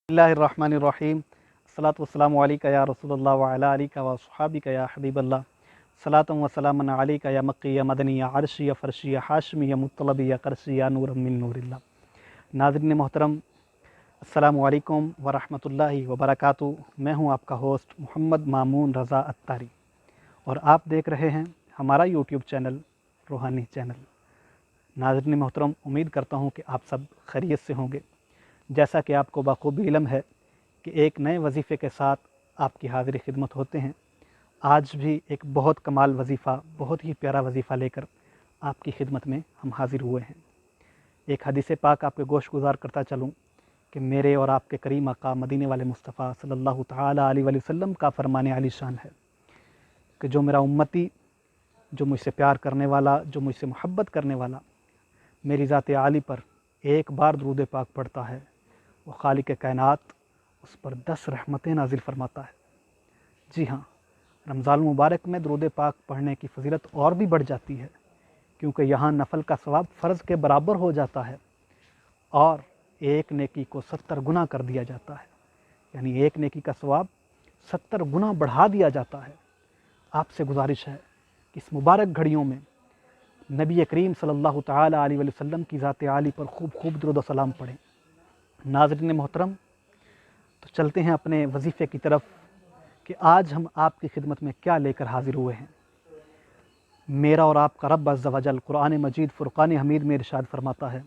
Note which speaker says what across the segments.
Speaker 1: बिस्मिल्लाहिर्रहमानिर्रहीम अस्सलातु वस्सलामु अलैका या रसूलल्लाह व अला आलिका व अस्हाबिका या हबीबल्लाह सलातु व सलामन अलैका या मक्की या मदनी या अरशी या फरशी या हाशमी या मुत्तलबी या करशी या नूरम मिन नूरिल्लाह। नाज़रीन मोहतरम, अस्सलामु अलैकुम व रहमतुल्लाहि व बरकातुहू। मैं हूँ आपका होस्ट मोहम्मद मामून रज़ा अत्तारी और आप देख रहे हैं हमारा यूट्यूब चैनल रूहानी चैनल। नाज़रीन मोहतरम, उम्मीद करता हूँ कि आप सब खैरियत से होंगे। जैसा कि आपको बखूबी इल्म है कि एक नए वजीफ़े के साथ आपकी हाज़िर खिदमत होते हैं। आज भी एक बहुत कमाल वजीफ़ा, बहुत ही प्यारा वजीफ़ा लेकर आपकी खिदमत में हम हाज़िर हुए हैं। एक हदीस पाक आपके गोश गुजार करता चलूँ कि मेरे और आपके करीम आका मदीने वाले मुस्तफ़ा सल्लल्लाहु तआला अलैहि वसल्लम का फरमाने आली शान है कि जो मेरा उम्मती, जो मुझसे प्यार करने वाला, जो मुझसे मोहब्बत करने वाला मेरी ज़ात आली पर एक बार दरूद पाक पढ़ता है, वो खालिक कायनात उस पर 10 रहमतें नाजिल फरमाता है। जी हाँ, रमज़ान मुबारक में दरूद पाक पढ़ने की फ़जीलत और भी बढ़ जाती है, क्योंकि यहाँ नफल का सवाब फ़र्ज़ के बराबर हो जाता है और एक नेकी को 70 गुना कर दिया जाता है, यानी एक नेकी का सवाब 70 गुना बढ़ा दिया जाता है। आपसे गुजारिश है कि इस मुबारक घड़ियों में नबी करीम सल्लल्लाहु तआला अलैहि वसल्लम की ज़ात आली पर खूब दरूद व सलाम पढ़ें। नाज़रीन मोहतरम, तो चलते हैं अपने वजीफ़े की तरफ कि आज हम आपकी खिदमत में क्या लेकर हाज़िर हुए हैं। मेरा और आपका रब अज़्ज़ व जल कुरान मजीद फ़ुरक़ान हमीद में इरशाद फरमाता है,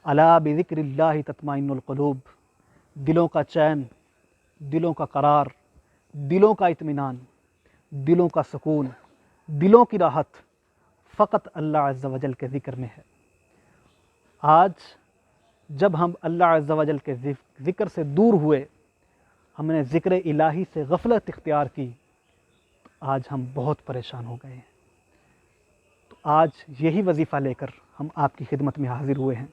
Speaker 1: अला बिज़िक्रिल्लाहि तत्माइन्नुल क़ुलूब। दिलों का चैन, दिलों का करार, दिलों का इत्मीनान, दिलों का सुकून, दिलों की राहत फ़कत अल्लाह अज़्ज़ व जल के ज़िक्र में है। आज जब हम अल्लाह अज़्ज़ व जल के ज़िक्र से दूर हुए, हमने ज़िक्र इलाही से गफ़लत इख्तियार की, तो आज हम बहुत परेशान हो गए हैं। तो आज यही वजीफ़ा लेकर हम आपकी खिदमत में हाज़िर हुए हैं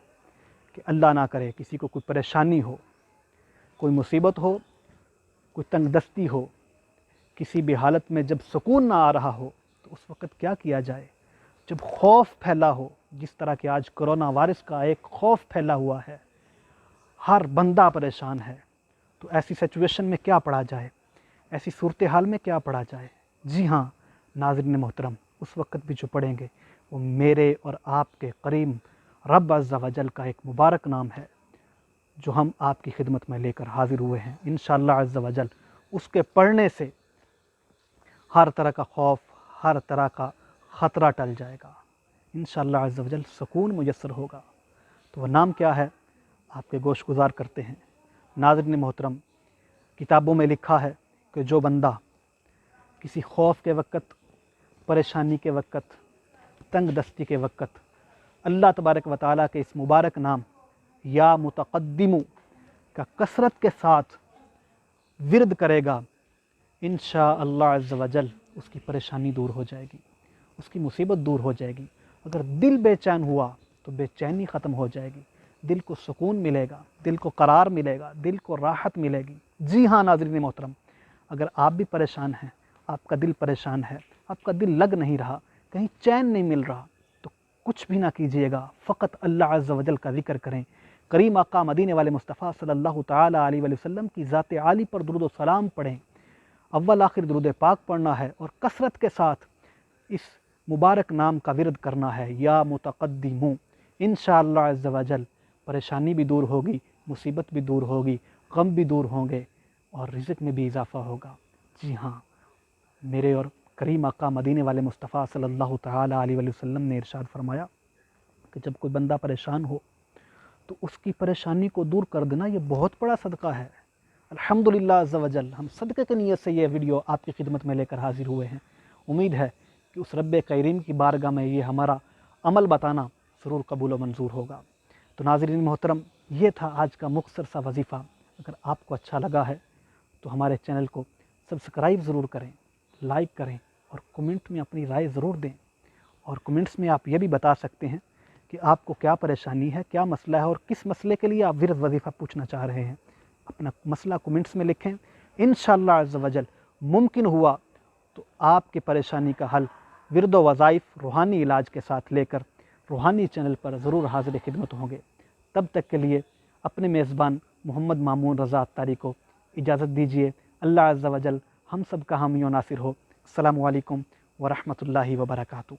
Speaker 1: कि अल्लाह ना करे किसी को कोई परेशानी हो, कोई मुसीबत हो, कोई तंगदस्ती हो, किसी भी हालत में जब सुकून ना आ रहा हो, तो उस वक़्त क्या किया जाए। जब खौफ फैला हो, जिस तरह के आज कोरोना वायरस का एक खौफ फैला हुआ है, हर बंदा परेशान है, तो ऐसी सिचुएशन में क्या पढ़ा जाए, ऐसी सूरत हाल में क्या पढ़ा जाए। जी हाँ नाज़रीन मोहतरम, उस वक़्त भी जो पढ़ेंगे वो मेरे और आपके करीम रब अज़्ज़ व जल का एक मुबारक नाम है, जो हम आपकी खिदमत में लेकर हाज़िर हुए हैं। इंशाअल्लाह अज़्ज़ व जल उसके पढ़ने से हर तरह का खौफ, हर तरह का ख़तरा टल जाएगा। इंशाअल्लाह अज़्ज़ व जल सुकून मुयस्सर होगा। तो वह नाम क्या है, आपके गोश गुजार करते हैं। नाज़रीन मोहतरम, किताबों में लिखा है कि जो बंदा किसी खौफ के वक़्त, परेशानी के वक़्त, तंग दस्ती के वक़्त अल्लाह तबारक व तआला के इस मुबारक नाम या मुतक़द्दिमु का कसरत के साथ विर्द करेगा, इंशाअल्लाह अज़्ज़ व जल उसकी परेशानी दूर हो जाएगी, उसकी मुसीबत दूर हो जाएगी। अगर दिल बेचैन हुआ तो बेचैनी ख़त्म हो जाएगी, दिल को सुकून मिलेगा, दिल को करार मिलेगा, दिल को राहत मिलेगी। जी हाँ नाज़रीन मोहतरम, अगर आप भी परेशान हैं, आपका दिल परेशान है, आपका दिल लग नहीं रहा, कहीं चैन नहीं मिल रहा, तो कुछ भी ना कीजिएगा, फ़कत अल्लाह अज़्ज़ व जल का ज़िक्र करें। करीम आका मदीने वाले मुस्तफ़ा सल्लल्लाहु तआला अलैहि वसल्लम की ज़ात आली पर दुरूद व सलाम पढ़ें। अव्वल आखिर दुरूद पाक पढ़ना है और कसरत के साथ इस मुबारक नाम का विरद करना है, या मुतक़द्दिमु। इंशाअल्लाह अज़्ज़ व जल परेशानी भी दूर होगी, मुसीबत भी दूर होगी, गम भी दूर होंगे और रिज़्क़ में भी इजाफ़ा होगा। जी हाँ, मेरे और करीम आका मदीने वाले मुस्तफ़ा सल्लल्लाहु तआला अलैहि वसल्लम ने इरशाद फरमाया कि जब कोई बंदा परेशान हो तो उसकी परेशानी को दूर कर देना ये बहुत बड़ा सदका है। अल्हम्दुलिल्लाह अज़्ज़ व जल, हम सदक़े की नीयत से ये वीडियो आपकी खिदमत में लेकर हाज़िर हुए हैं। उम्मीद है कि उस रब्बे करीम की बारगाह में ये हमारा अमल बताना ज़रूर कबूल व मंजूर होगा। तो नाज़रीन मोहतरम, ये था आज का मुख्तसर सा वजीफ़ा। अगर आपको अच्छा लगा है तो हमारे चैनल को सब्सक्राइब ज़रूर करें, लाइक करें और कमेंट में अपनी राय ज़रूर दें। और कमेंट्स में आप ये भी बता सकते हैं कि आपको क्या परेशानी है, क्या मसला है और किस मसले के लिए आप विरद वजीफ़ा पूछना चाह रहे हैं। अपना मसला कमेंट्स में लिखें। इंशाअल्लाह अज़्ज़ व जल मुमकिन हुआ तो आपकी परेशानी का हल विरद व वज़ाइफ़ रूहानी इलाज के साथ लेकर रूहानी चैनल पर ज़रूर हाज़िर खिदमत होंगे। तब तक के लिए अपने मेज़बान محمد مامون رضا اتاری کو اجازت دیجیے۔ اللہ عز و جل ہم سب کا حامی و ناصر ہو۔ السلام علیکم ورحمۃ اللہ وبرکاتہ۔